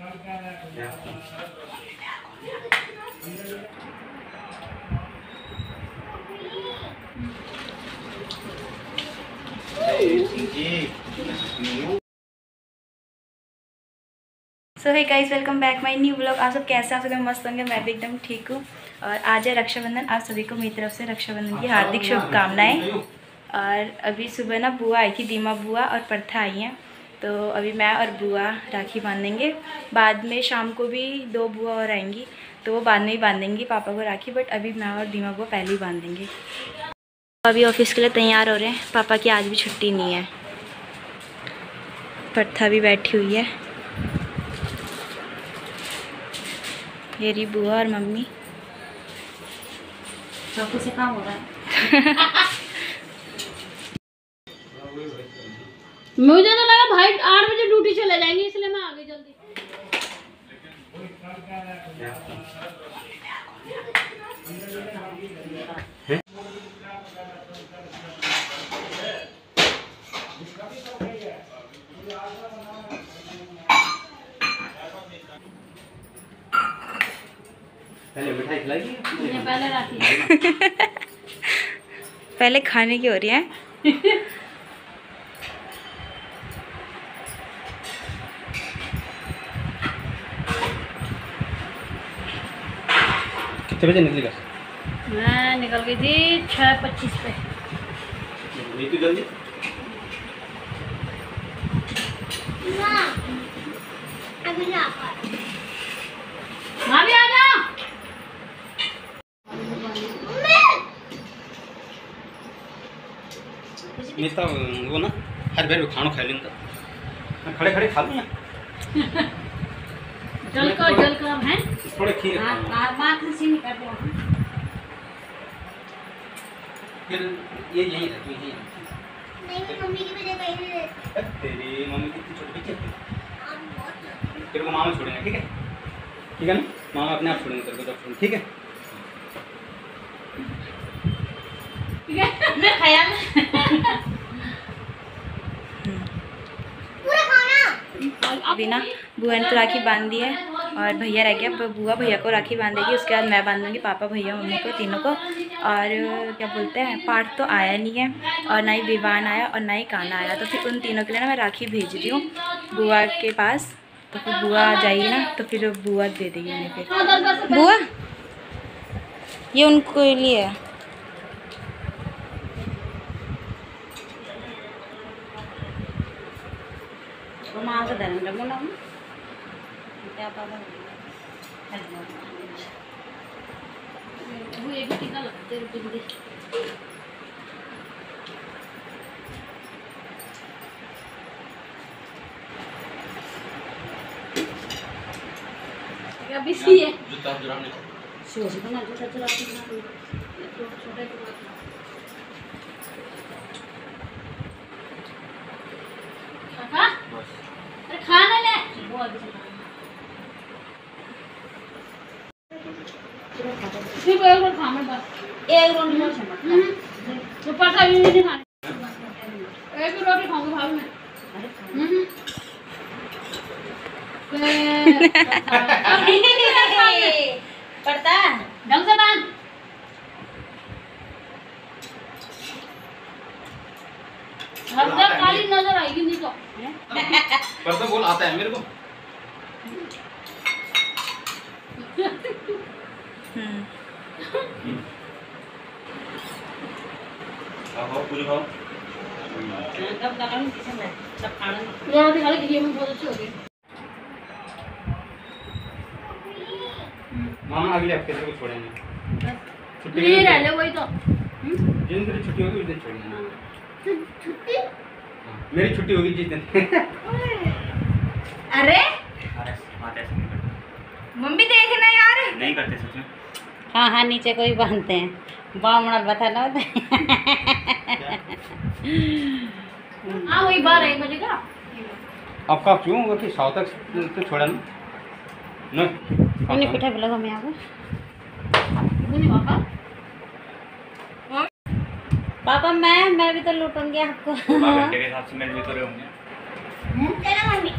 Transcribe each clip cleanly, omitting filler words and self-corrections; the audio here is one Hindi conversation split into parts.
So hey guys, welcome back my new blog. आप सब कैसे हैं? आप सब मस्त होंगे। मैं भी एकदम ठीक हूँ। और आज है रक्षाबंधन। आप सभी को मेरी तरफ से रक्षाबंधन की हार्दिक शुभकामनाएं। और अभी सुबह ना बुआ आई थी, दीमा बुआ और प्रथा आई हैं। तो अभी मैं और बुआ राखी बांधेंगे। बाद में शाम को भी 2 बुआ और आएंगी, तो वो बाद में ही बांधेंगी पापा को राखी। बट अभी मैं और दीमा बुआ पहले ही बांधेंगे। अभी ऑफिस के लिए तैयार हो रहे हैं। पापा की आज भी छुट्टी नहीं है। प्रथा भी बैठी हुई है। मेरी बुआ और मम्मी। चौकी से काम हो रहा है। मुझे तो लगा भाई 8 बजे ड्यूटी चले जाएंगे, इसलिए मैं आ गई जल्दी। पहले मिठाई खिलाइए, पहले राखी पहले खाने की हो रही है। कितने बजे निकलेगा? मैं निकल गई थी 6:25 पे। नीतू जल्दी। माँ भी आ जाओ। निस्ता वो ना हर बार खाना खा लेंगे, खड़े खड़े खा लूँ। जल कर है थोड़े खीर माँ से सीनी कर दो। फिर ये यही रहती है। नहीं, मम्मी की वजह कहीं नहीं रहती। तेरी मम्मी कितनी छोटी बच्ची है। तेरे को मामा छोड़ेंगे, ठीक है? ठीक है ना? मामा अपने आप छोड़ेंगे तेरे को, जब छोड़ेंगे, ठीक है? मैं खाया पूरा खाना। अभी ना बुआ ने तो राखी बांध दी है और भैया रह गया। बुआ भैया को राखी बांधेगी, उसके बाद मैं बांधूंगी पापा भैया मम्मी को, तीनों को। और क्या बोलते हैं, पाठ तो आया नहीं है और ना ही विवान आया और ना ही काना आया। तो फिर उन तीनों के लिए ना मैं राखी भेज रही हूँ बुआ के पास। तो फिर बुआ आ जाएगी ना, तो फिर बुआ दे देगी उन्हें। फिर बुआ ये उनको लिए है। माँ से धन रमो ना क्या पापा वो एक टीका लगाते हैं बिंदी। अभी सी है जूता जुराने सोच बना जूता चलाती ना तो छोटे टुकड़ा काका अरे खाना ले वो अभी सिर्फ एक बार खाना बस एक रोटी में समझ तो पता भी नहीं खाने एक रोटी खाऊंगा भाभी मैं पड़ता ढंग से बांध हरदम काली नजर आएगी नहीं तो पर तो बोल आता है मेरे को। खाओ पूरी खाओ। कब कराऊं किचन में सब खाना यहाँ पे खाली घी में बहुत अच्छी होगी। मामा अगले हफ्ते से छोड़ेंगे, छुट्टी ये रह ले वही तो जिस दिन छुट्टी होगी उस दिन छोड़ेंगे। छुट्टी? मेरी छुट्टी होगी जिस दिन। अरे अरे बात ऐसे नहीं करते, मम्मी देखना यार, नहीं करते सच में। हाँ हाँ नीचे कोई बांधते हैं बामणा बता ना होता हाँ वही 12-1 बजे का आपका क्यों होगा कि 100 तक तो छोड़ा ना नहीं पिठा लगा मैं आगे पापा पापा मैं भी तो लूटूंगी आपको घंटे के हिसाब से मिल भी तो रहे होंगे। चलो मम्मी।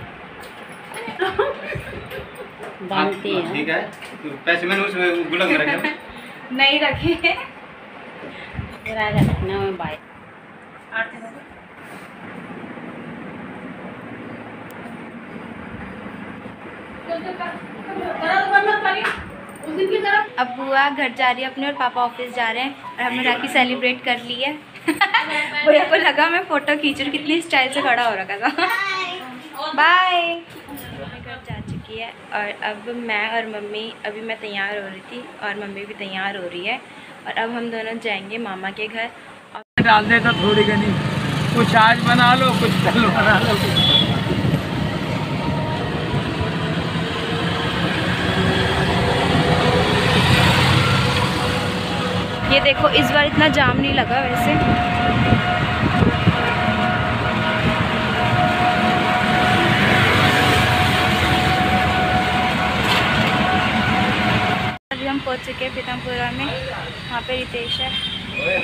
बांधते हैं। ठीक है, तो पैसे मैंने उसमें गुलाब में रखे। नहीं रखे। फिर आज रखना में बाय अब बुआ घर जा रही है अपने और पापा ऑफिस जा रहे हैं और हमने राखी सेलिब्रेट कर ली है। भैया को लगा मैं फोटो खींच रही हूँ, कितनी स्टाइल से खड़ा हो रखा था। बाय। घर जा चुकी है और अब मैं और मम्मी, अभी मैं तैयार हो रही थी और मम्मी भी तैयार हो रही है और अब हम दोनों जाएंगे मामा के घर। डाल देता थोड़ी घनी, कुछ आज बना लो कुछ कल बना लो। ये देखो इस बार इतना जाम नहीं लगा वैसे। अभी हम पहुंच चुके हैं पीतमपुरा में। वहाँ पे रितेश है,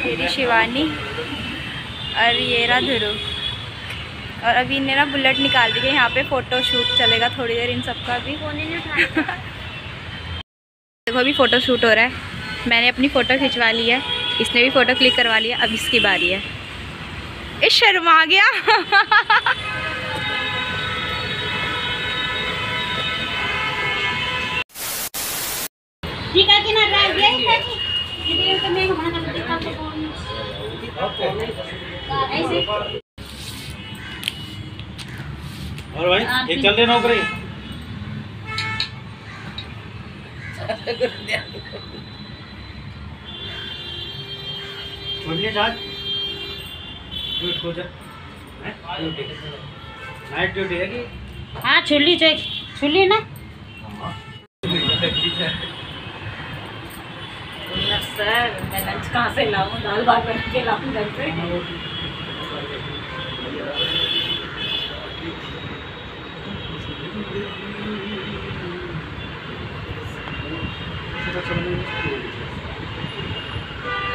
मेरी शिवानी और ये रहा ध्रुव। और अभी इन्हें ना बुलेट निकाल दी गई, यहाँ पे फ़ोटो शूट चलेगा थोड़ी देर इन सबका भी। देखो अभी फ़ोटो शूट हो रहा है, मैंने अपनी फ़ोटो खिंचवा ली है, इसने भी फ़ोटो क्लिक करवा लिया, अब इसकी बारी है। इस शर्मा गया। ठीक है कि ना ड्राइव किया ही था कि ये तो मैं मना कर देता हूं फोन ऐसे। और भाई एक चल रहे नौकरी। छोड़ने जा ड्यूटी को जा, नाइट ड्यूटी है कि हां छुली ना सर। मैं लंच कहाँ से लाऊं, दाल भात बना के लाऊं घर से।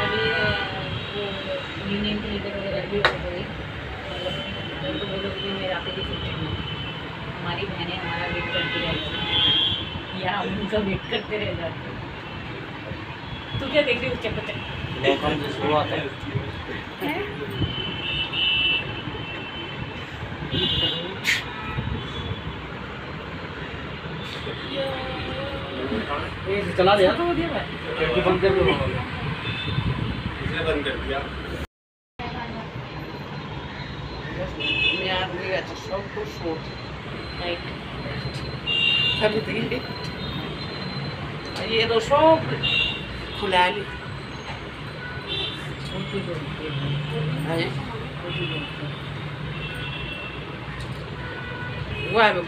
अभी यूनियन के लीडर वगैरह भी हो गई, तो बोलो कि मेरा पे हमारी बहनें हमारा वेट करती रहती या हम उनका वेट करते रह जाते। तू क्या देख रही है उस चक्कर शुरुआत है। चला दिया तो बंद कर दो, इसने बंद कर दिया। ये तो सब खुला ली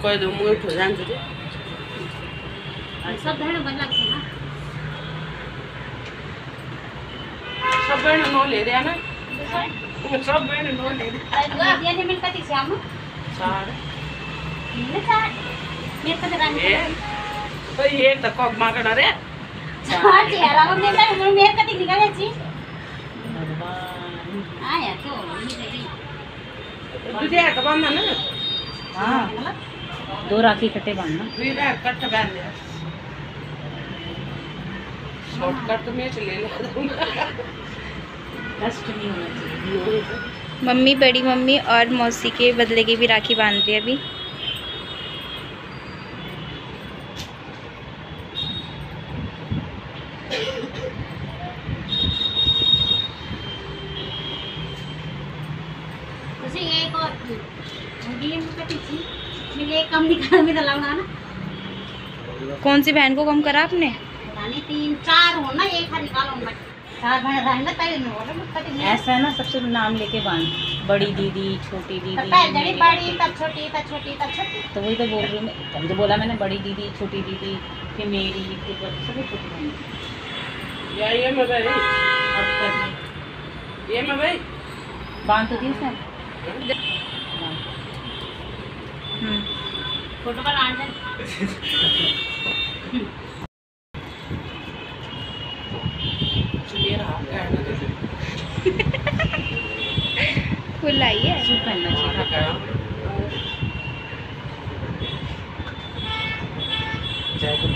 कोई तो मुँह उठ जान सब बहन बन लगती ना सब बहन नो ले रहा ना, सब बहन नो ले रहा दिया ने मिलता थी श्याम सार मिलने चार मेरे को रानी तो ये तो कब मांगना रे चार चेहरा को देता है मेरे का दिख निकल जाती हां यार तो तुझे तो बांधना ना। हां दो राखी कट्टे बांधना, वीरा कट बांध ले, शॉर्टकट तो मैं चले ले कष्ट नहीं होना चाहिए। मम्मी, बड़ी मम्मी और मौसी के बदले की भी राखी बांध रही है अभी। एक और मिले कम निकाल में लगाना ना। कौन सी बहन को कम करा आपने? रानी 3-4 हो ना, एक हाथ निकालो मत। 4 बहन रहना तय न हो ना, ऐसा है ना, सबसे नाम लेके बांध, बड़ी दीदी, छोटी दीदी, पहले बड़ी तब छोटी तब छोटी तब छोटी। तो वही तो बोल रही हूँ मैं, तभी तो बोला मैंने, बड़ी दीदी, छोटी दीदी, फिर मेरी, फिर सभी छोटी बहन। या ये मैं भाई, अब कर ये मैं भाई बांध तो दी उसने। फोटो पर आने चलिए रहा फुल आई है। सूट पहनना चाहिए था। चाय को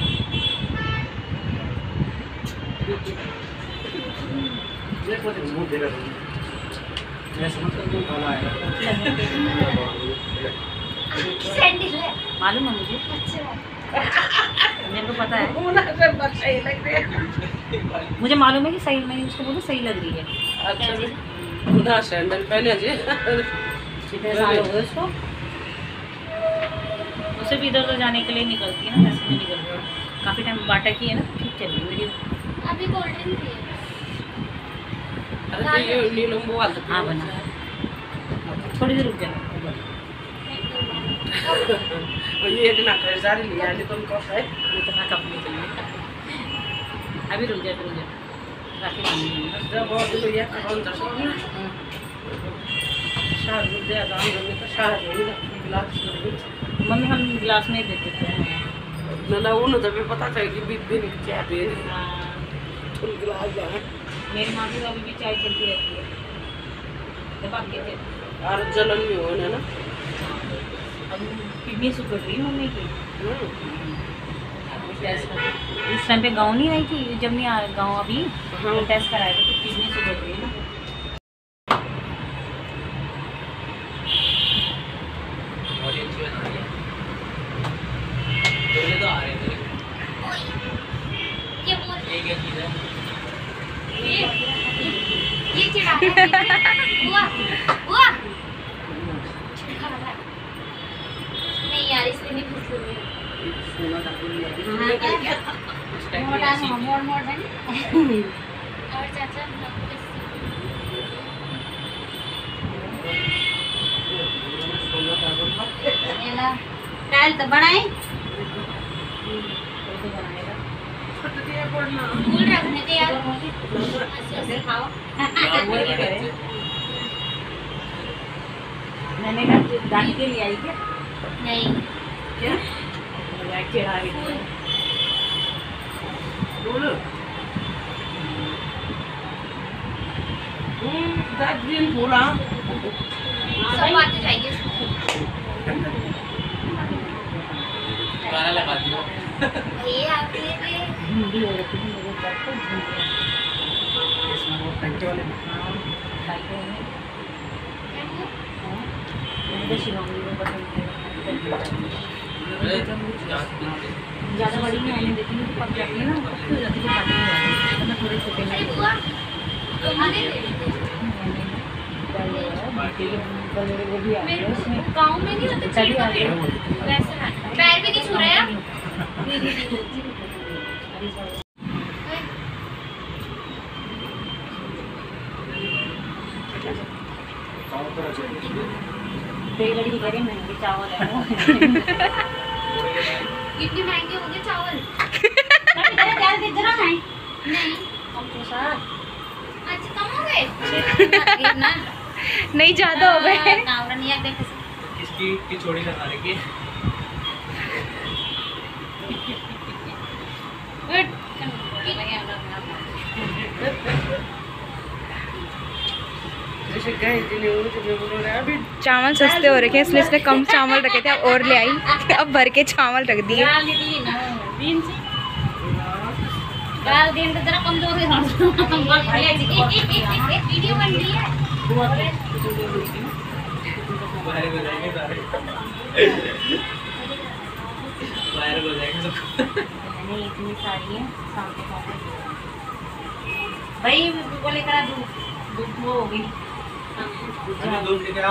झूठ दे रहा हूँ मैं समझ कर तुम खाना आएगा सैंडल है मालूम है मुझे, अच्छा मेरे को पता है, मुना कर बस सही लग रही है। मुझे मालूम है कि सही, मैं उसको बोलूँ सही लग रही है। अच्छा जी, मुना सैंडल पहने जी। कितने साल हो गए उसको? उसे भी इधर उधर जाने के लिए निकलती है ना, वैसे भी निकल रही है। काफ़ी टाइम बाटा की है ना, ठीक चल रही है मेरी। अभी कोल्ड ड्रिंक पिए अरे तो ये नीलम वो वाला हाँ बना, थोड़ी देर रुक जाना। ये एक ना कर सारी लिया नहीं तुम कब है ये तो मैं कब नहीं चाहिए, अभी रुक जा, रुक जा, राखी बांधनी जब और तो ये कौन सा सो ना शाह दे काम करने तो शाह दे गिलास में मम्मी हम गिलास में ही देते थे। ना उन्हें तो भी पता था कि बीबी ने चाय पी हाँ, फुल गिलास जा मेरी माँ की अभी भी चाय चलती रहती है, दबा के थे। और जलन भी हो ना अब किडनी सुधर रही है मम्मी की। उस टाइम पे गाँव नहीं आई थी, जब नहीं आया गाँव अभी, हाँ। टेस्ट कराए थे तो किडनी सुधर रही है ना। तो आ रहे थे ये बोल ये क्या चीज़ है ये चिढ़ा रहा है हुआ हुआ चिढ़ा रहा है नहीं यार इससे नहीं खुश हो मोड़ मोड़ बन और चाचा डाल तो बनाए फूल रखने दे यार ऐसे खाओ मैंने कहा दादी के लिए आई क्या? नहीं क्या मजाक चिढ़ा रही थी। बोलो 10 दिन पूरा सब आते जाएंगे गाना लगा दियो भैया आपके लिए हिंदी हो रही थी मेरे घर पर झूठ इसमें वो टंके वाले शिवांगी को पसंद है। ज़्यादा बड़ी नहीं आने देती, मुझे पक जाती है ना, पक्की हो जाती है, पानी हो जाती है, तो मैं थोड़े छोटे अरे में बुआ तुम्हारे वो भी आ गया उसमें। गाँव में नहीं होते तभी आ गया। वैसे पैर भी नहीं छू रहे आप तेरी लड़की कह रही महंगे चावल है वो। इतने महंगे हो गए चावल जरा है नहीं कम तो साथ अच्छा कम हो गए ना नहीं ज़्यादा हो गए। कावड़ा नहीं आते किसकी की छोड़ी लगा रही है जैसे गए दिन हो तो मैं बोल रहा अभी चावल सस्ते हो रखे हैं इसलिए इसने कम चावल रखे थे, अब और ले आई, अब भर के चावल रख दिए। दाल निकली ना दिन से दाल दिन तो जरा कमजोर है वीडियो बन रही है वायरल हो जाएंगे सारे वायरल हो जाएंगे सब मैंने इतनी सारी है शाम को खाते भाई वो लेकर आ दूध वो हो गई। दूध लेके आ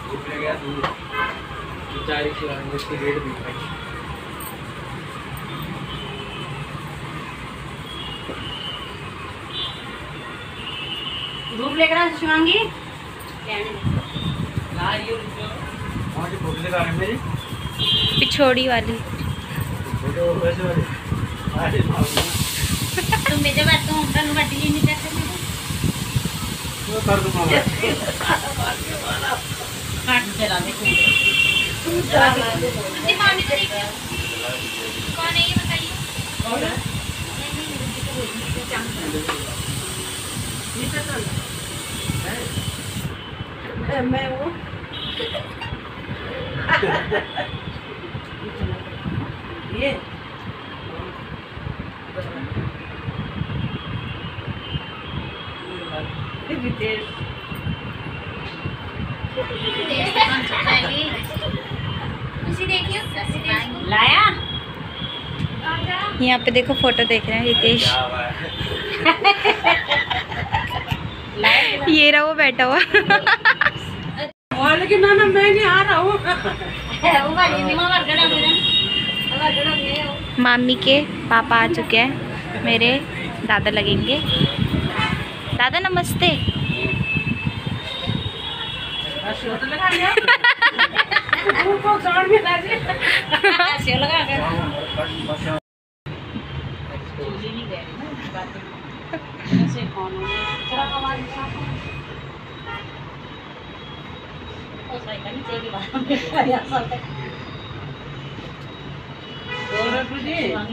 दूध ले गया दूध 40 इसकी रेट भी भाई धूप लेकर आ शिवांगी। ला ये वहाँ की फोटो लगा रहे हैं मेरी पिछोड़ी वाली। फोटो वैसे वाले अरे तुम मेरे बात तो उनका लुगा डिलीट नहीं करते मेरे वो कर दूँगा काट चला दे तुमने मामी को देखा कौन है ये बताइए कौन है मैं वो ये रितेश खुशी देखियो लाया यहाँ पे देखो फोटो देख रहे हैं रितेश। ये रहा वो बैठा हुआ। और लेकिन ना मैं नहीं आ रहा हूँ। मामी के पापा आ चुके हैं, मेरे दादा लगेंगे। दादा नमस्ते।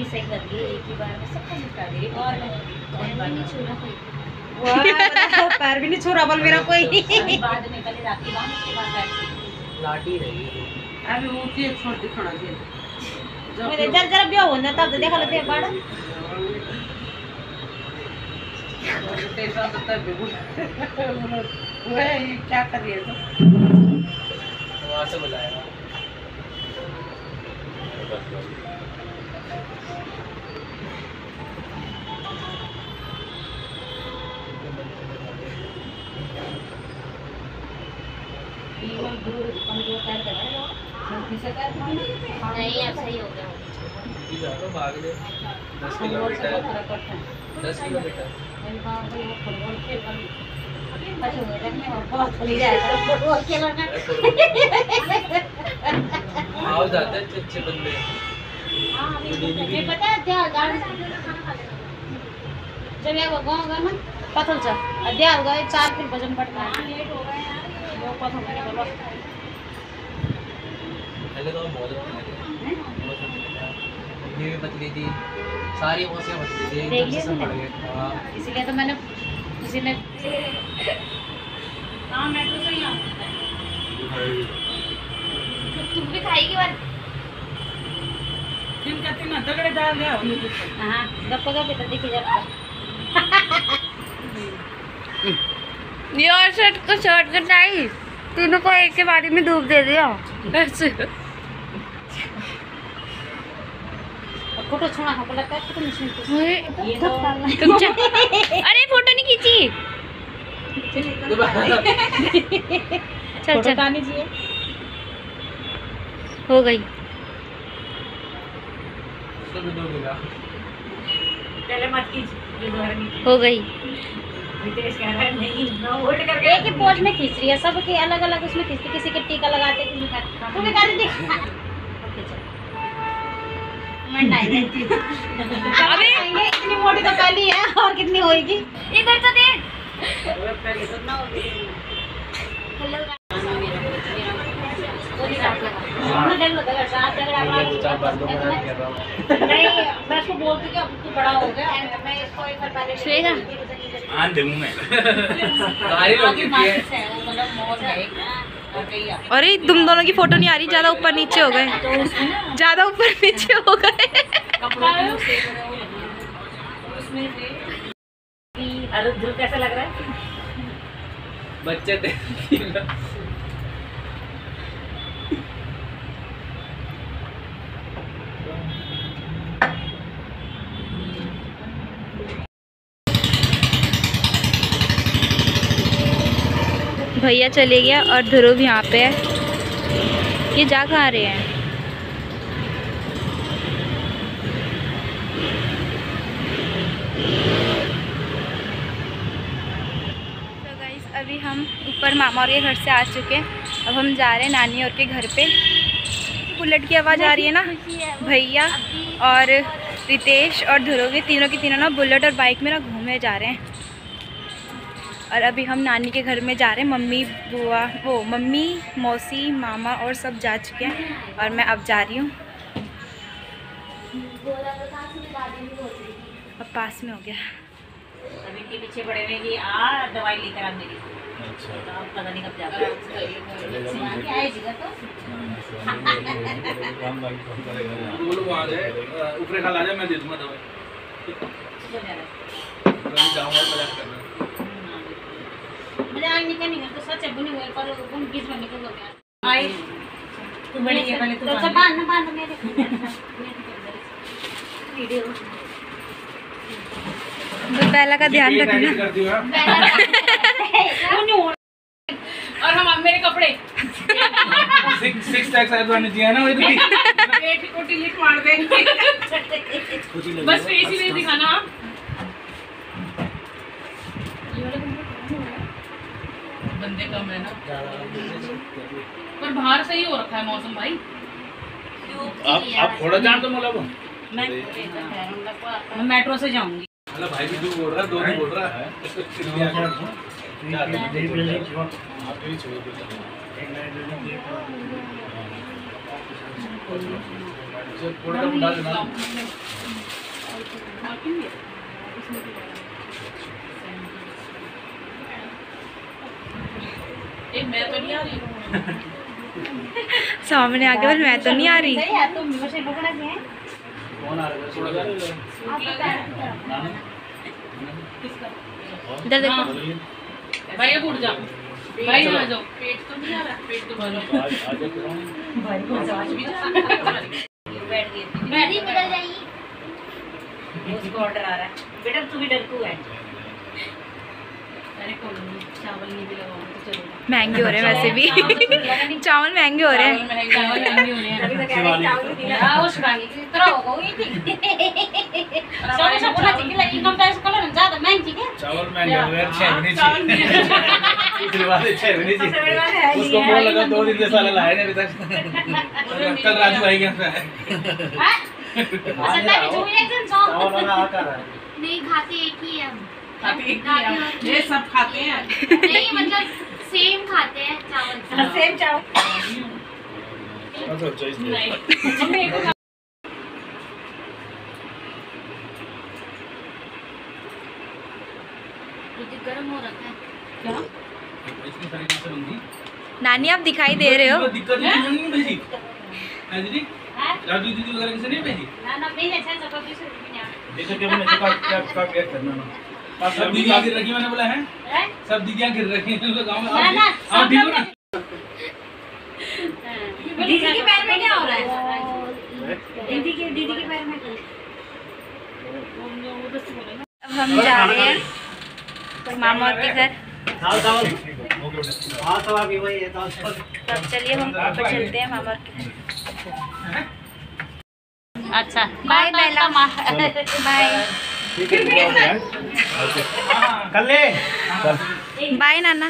सही कर दी एक ही बार में सब कुछ निपटा दी और पैर भी नहीं छू रहा बोल मेरा कोई। बाद में पहले राखी बांध उसके बाद पैर लाठी रही अभी वो के छोड़ दिखाना चाहिए मेरे जरा जरा भी हो ना तब तो देखा लेते बड़ा तेरा तो तब वो है ये क्या कर रही है तो वहाँ से बुलाएगा। दूर कमजोर पैर कर रहा है नहीं अब सही हो गया भाग ले 10 किलोमीटर 10 किलोमीटर आओ जाते हैं अच्छे बंदे। पता है क्या गाड़ी जब ये गाँव होगा ना पथल सा अध्याय होगा 4 किलो वजन बढ़ता है लेट हो गए यार वो पथल का बोलो पहले तो बहुत ये भी पतली थी, सारी मौसियाँ पतली थी, एकदम से सब बढ़ गए। हाँ इसीलिए तो मैंने किसी ने हाँ मैं तो सही हूँ तुम भी खाएगी बात दिन का तीन दगड़े डाल दिया उन्हें कुछ हाँ गप्पा गप्पे तो दिखी जाता ये और शर्ट कटाई तीनों को एक के बारी में धूप दे दिया ऐसे। फोटो छोड़ा हमको लगता है फोटो नहीं ये तो अरे फोटो नहीं खींची। चल चल आनी चाहिए हो गई। पहले मत खींच हो गई। रितेश कह रहा है नहीं ना वोट करके एक ही पोज में खींच रही है सबके अलग अलग उसमें खींचती किसी के टीका लगाते किसी का तू भी कर दी अबे इतनी मोटी तो पहली है और कितनी होएगी इधर तो देख पहले तो ना हो हेलो देख लो अगर साथ झगड़ा नहीं मैं उसको बोलती कि अब तू बड़ा हो गया मैं इसको एक बार पहले श्वेता आन दे मुंह में सारी लोग की है। मतलब मौज है और कहीं आ अरे तुम दोनों की फोटो नहीं आ रही, ज्यादा ऊपर नीचे हो गए, ज्यादा ऊपर नीचे हो गए। कपड़ों में लोग सेव हो रहे हो उसमें से अरे ध्रुव कैसा लग रहा है बच्चे थे भैया चले गया और ध्रुव यहाँ पे है। ये जा कहाँ रहे हैं? तो गाइस अभी हम ऊपर मामा और के घर से आ चुके हैं। अब हम जा रहे हैं नानी और के घर पे। बुलेट की आवाज़ आ रही है ना। भैया और रितेश और ध्रुव तीनों की तीनों ना बुलेट और बाइक में ना घूमने जा रहे हैं। और अभी हम नानी के घर में जा रहे हैं। मम्मी बुआ मम्मी मौसी मामा और सब जा चुके हैं और मैं अब जा रही हूँ। अब पास में हो गया। अभी के पीछे पड़े हुए कि दवाई लेकर आ मेरी। अच्छा तो अब पता नहीं कब जाकर आएगा तो बोलो वहाँ जाए ऊपर खा ला जाए, मैं दे दूँगा दवाई। जाऊँगा मजाक कर रहा हूँ। मुझे आग निकलनी है तो सच है बुनी हुई पर उन बीच में निकल गया। आई तू बड़ी है पहले तो बांध मेरे वीडियो। बेला का ध्यान रखना। कर दियो हाँ। और हम मेरे कपड़े 6 टैक्स आया तो दिया ना वही पेट को डिलीट मार देंगे बस फेस ही नहीं दिखाना। बंदे कम है ना, पर बाहर सही हो रखा है मौसम भाई। आप थोड़ा जान तो मोला मैं मेट्रो से जाऊंगी। हेलो भाई भी 2 बोल रहा है, 2 नहीं बोल रहा है। थोड़ा कम डाल देना। मैं तो नहीं आ रही। सामने आके बोल मैं तो नहीं आ रही। कौन आ रहा है? थोड़ा इधर देखो। भाई अब उठ जाओ, भाई आ जाओ। पेट तो नहीं आ रहा, पेट तो भरो। बैठ गई मेरी बदल जाएगी। उसको ऑर्डर आ रहा है। बेटा तू भी डरकू है। अरे कोई नहीं, चावल नहीं भी लगाऊंगा तो चलेगा। महंगे हो रहे हैं वैसे भी। चावल महंगे हो रहे हैं। चावल महंगे हो रहे हैं। तभी तो कह रहे चावल भी दिला। हां उस खाएंगे कि तरह हो गई थी। सब सब बोला कि लगी इनकम टैक्स कलर ज्यादा महंगी है। चावल महंगे हो गए, 6 नहीं चाहिए। दूसरी बात है 6 नहीं चाहिए। उसको बोल लगा 2 दिन से साला लाया नहीं अभी तक। कल राजू आएगा हां सत्ता की जो रिएक्शन सो नहीं खाते एक ही है हम। खाते एक ही हैं। ये सब खाते हैं। नहीं मतलब सेम खाते हैं चावल। सेम चावल। नहीं मम्मी एक दूध गर्म हो रखा है। क्या इतनी सारी चीजें बंदी नानी आप दिखाई दे रहे हो। दिक्कत नहीं भेजी है दीदी। राजू दीदी वगैरह किसे नहीं भेजी? ना नहीं है सर सब कुछ नहीं आ। देखो कि मैंने क्या गेट करना ना। सब दीदियां गिर रखी मैंने बोला है। सब दीदियां गिर रखी हैं लोग गांव में। आप ठीक हो ना? दीदी के पैर में क्या हो रहा है? दीदी के पैर में अब हम जा रहे हैं मामा के घर। तब चलिए हम ऊपर चलते हैं मामा के घर। अच्छा बाय बेला। बाय कर ले। बाय नाना।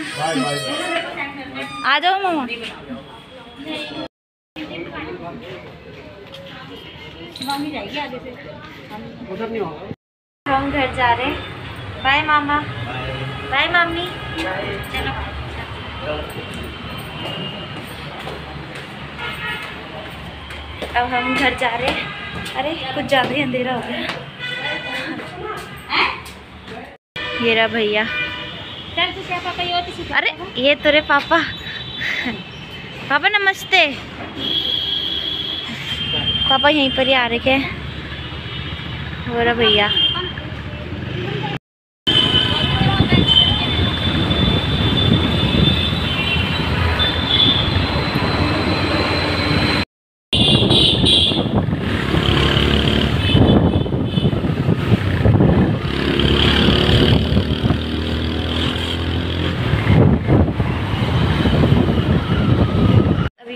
आ जाओ मामा। मम्मी जाएगी आगे से। हम घर जा रहे हैं। बाय मामा। Bye mummy. चलो अब हम घर जा रहे हैं। अरे कुछ ज़्यादा ही अंधेरा हो गया। ये रहा भैया। चल तू क्या पापा ये होती सी। अरे ये तो रे पापा। पापा नमस्ते। पापा यहीं पर ही आ रखे हैं। हो रहा भैया।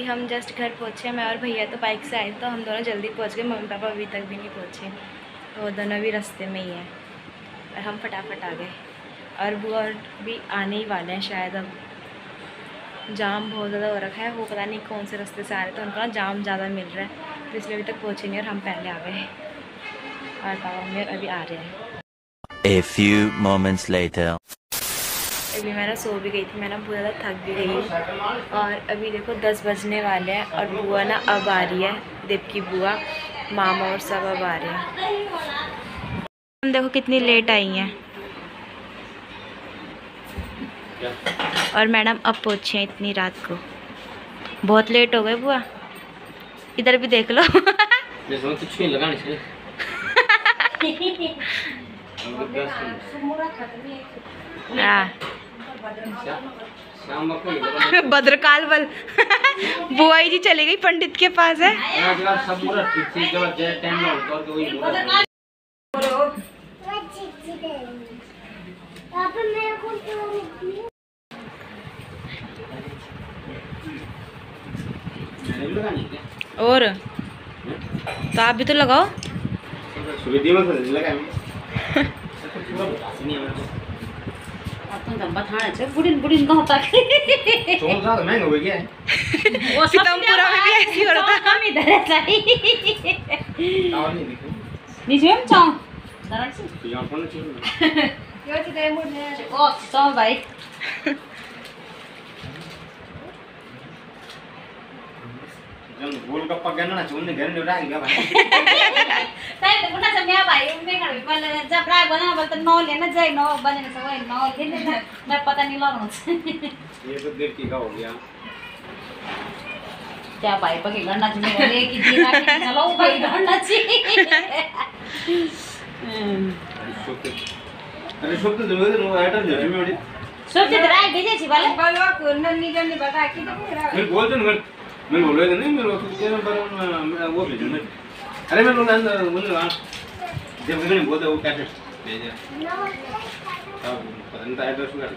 हम जस्ट घर पहुँचे। मैं और भैया तो बाइक से आए तो हम दोनों जल्दी पहुँच गए। मम्मी पापा अभी तक भी नहीं पहुँचे। तो वो दोनों भी रास्ते में ही हैं और हम फटाफट आ गए। और बुआ भी आने ही वाले हैं शायद। अब जाम बहुत ज़्यादा हो रखा है। वो पता नहीं कौन से रास्ते से आ रहे थे। उनका जाम ज़्यादा मिल रहा है तो इसलिए अभी तक पहुँचे नहीं और हम पहले आ गए। और पापा मम्मी अभी आ रहे हैं। A few moments later. अभी मैं ना सो भी गई थी। मैं ना बहुत ज़्यादा थक भी गई हूँ। और अभी देखो 10 बजने वाले हैं और बुआ ना अब आ रही है। देव की बुआ, मामा और सब अब आ रहे हैं। हम देखो कितनी लेट आई हैं। क्या? और मैडम अब पहुँचे हैं इतनी रात को, बहुत लेट हो गए बुआ। इधर भी देख लो। मैं समझ कुछ नहीं लगाने से हाँ। शाम को भद्रकाल बल। बुआ जी चली गई पंडित के पास है। सब पूरा ठीक ठीक जब टाइम में होता तो वही बोला लगानी क्या? और तो आप भी तो लगाओ। सुविधा में लगा अपन बताना चाहिए बुढ़िन बुढ़िन कहाँ तक चोल ज़्यादा महंगा हो गया है। वो सब पीतमपुरा में भी ऐसी हो रहा था। कम इधर है सही और नहीं दिखे नीचे में चाओ दरअसल से तो यहाँ पर चाहिए क्यों चिते मुझे ओ सो भाई जब गोलगप्पा कहना ना चोल ने घर में उड़ा गया भाई सही तो बुना समझा भाई मैं कर पर जब राय बना बोलते नौ लेना जाए नौ बने सब वही नौ लेने मैं पता नहीं लगना ये तो देख के का हो गया क्या भाई पके गणना चाहिए बोले कि जी राखी चलो भाई गणना चाहिए अरे शुभ तो जरूर नो आइटम जो में उड़ी सब चित राय भेजे छी वाले बलवा को नन्नी जन्नी बता के तो मेरा मैं बोल दूं मैं बोल रहा नहीं मैं वो वो भेजूंगा अरे मैं बोल रहा हूं मुझे वहां जब मैंने बोला वो कैसे भेजा अब पता नहीं था एड्रेस का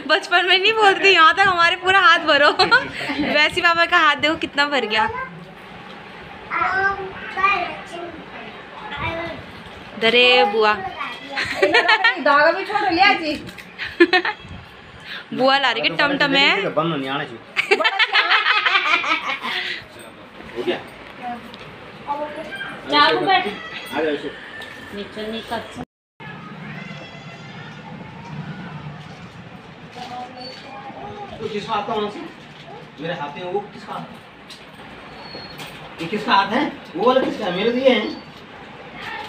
बचपन में नहीं बोलती, यहाँ तक हमारे पूरा हाथ भरो। वैसी पापा का हाथ देखो कितना भर गया। दरे बुआ धागा भी छोड़ लिया जी। बुआ ला रही है टमटम है। बंद नहीं आना चाहिए हो गया चाकू बैठ आ जाओ इसे नीचे निकल तो किसका हाथ कौन सी मेरे हाथ में वो किसका हाथ ये किसका हाथ है वो वाला किसका है मेरे दिए हैं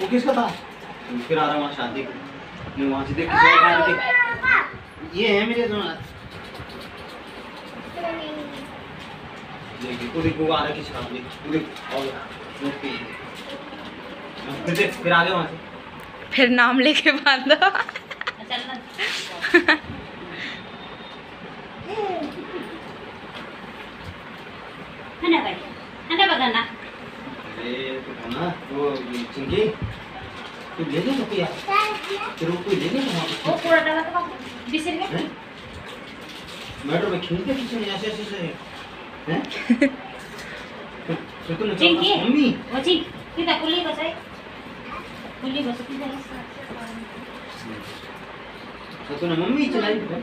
वो किसका था फिर आ रहा वहाँ शादी को मैं वहाँ से देख के ये है मेरे दोनों हाथ देखिए देखो आ रहा किसका हाथ देखो और फिर आगे वहाँ से फिर नाम लेके बांधो। चलना है ना भाई है ना बगाना ये तो ना वो चिंकी तू ले ले रुपया फिर वो कोई ले ले वो पूरा डबा तो बिसर गए मेट्रो में खींच के पीछे ऐसे ऐसे से हैं तो तुम चिंकी मम्मी वो चिंकी किधर पुली बसाई पुली बस किधर तो तूने मम्मी चलाई है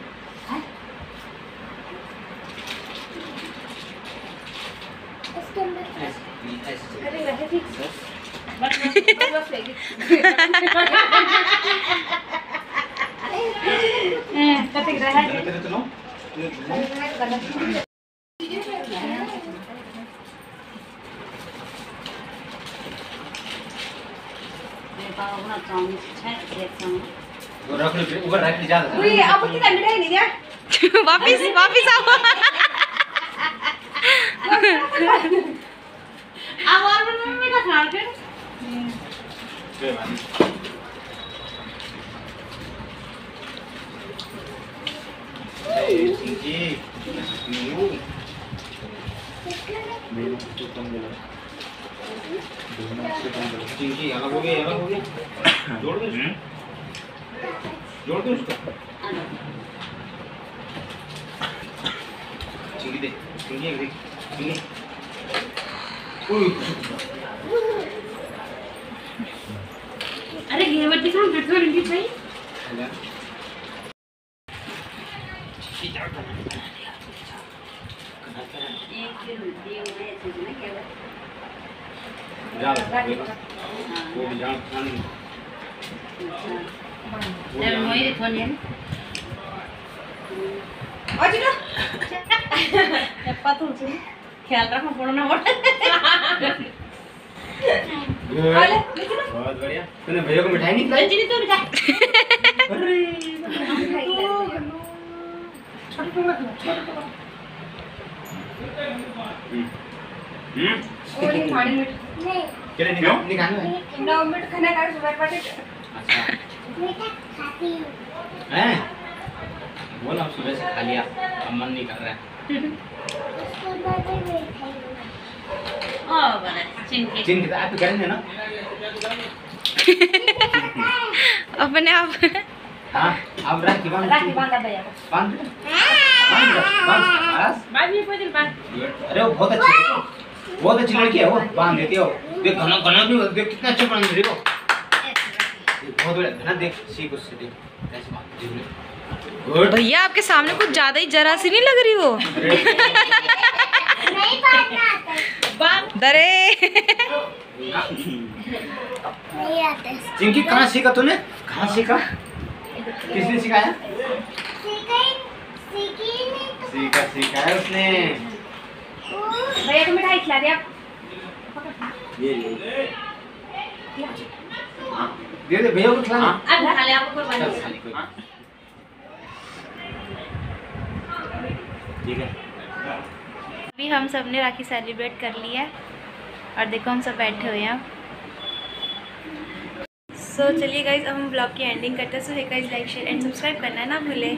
इसके अंदर ऐसे अरे रहे ठीक बस लेगी कते रहा है तेरे चलो मेरे पापा अपना काम है देखता हूं वो रख ले ऊपर रख ले जा कोई अब कितना मिठाई नहीं दिया वापिस वापिस आओ। अब और में मीठा खा फिर चिंकी चिंकी अलग हो गया जोड़ दो जोड़ दो उसको चिंकी दे चिंकी देख चिंकी अरे घेवटी का गठवा रंगी चाहिए एक दियो है तो ना क्या जा वो भी जान खाने यार मोई फोन है अजी ना पतू से ख्याल रखो फोड़ो ना फोड़। बहुत बढ़िया। तूने भैया को मिठाई नहीं खिलाई? रंजनी तू मिठाई चले निकाल है। अच्छा हैं? बोला हम सुबह से खा लिया, अब मन नहीं कर रहा है। ओ बड़ा चिंकी चिन के आप करेंगे ना? अपने आप। हाँ, अब राखी बांध भैया को बांध बस। बाद में कोई दिन बाद अरे वो बहुत अच्छी है, बहुत अच्छी लड़की है वो, बांध देती है वो। देख घना घना भी देख कितना अच्छा बांध रही है वो। बहुत बढ़िया घना, देख सीख उससे, देख कैसे बांध रही है। गुड। भैया आपके सामने कुछ ज्यादा ही जरा सी नहीं लग रही वो। दरे। चिंकी कहाँ सीखा तूने? कहाँ सीखा? किसने सिखाया? सीखा है उसने। भैया को मिठाई खिला दिया। ये हाँ, दे दे भैया को खिला। अब खा ले आपको कुर्बानी। चल, खाली कोई। ठीक है। अभी हम सब ने राखी सेलिब्रेट कर लिया है और देखो हम सब बैठे हुए हैं। सो चलिए गाइज अब हम ब्लॉग की एंडिंग करते हैं। So guys like share and subscribe करना है ना भूले।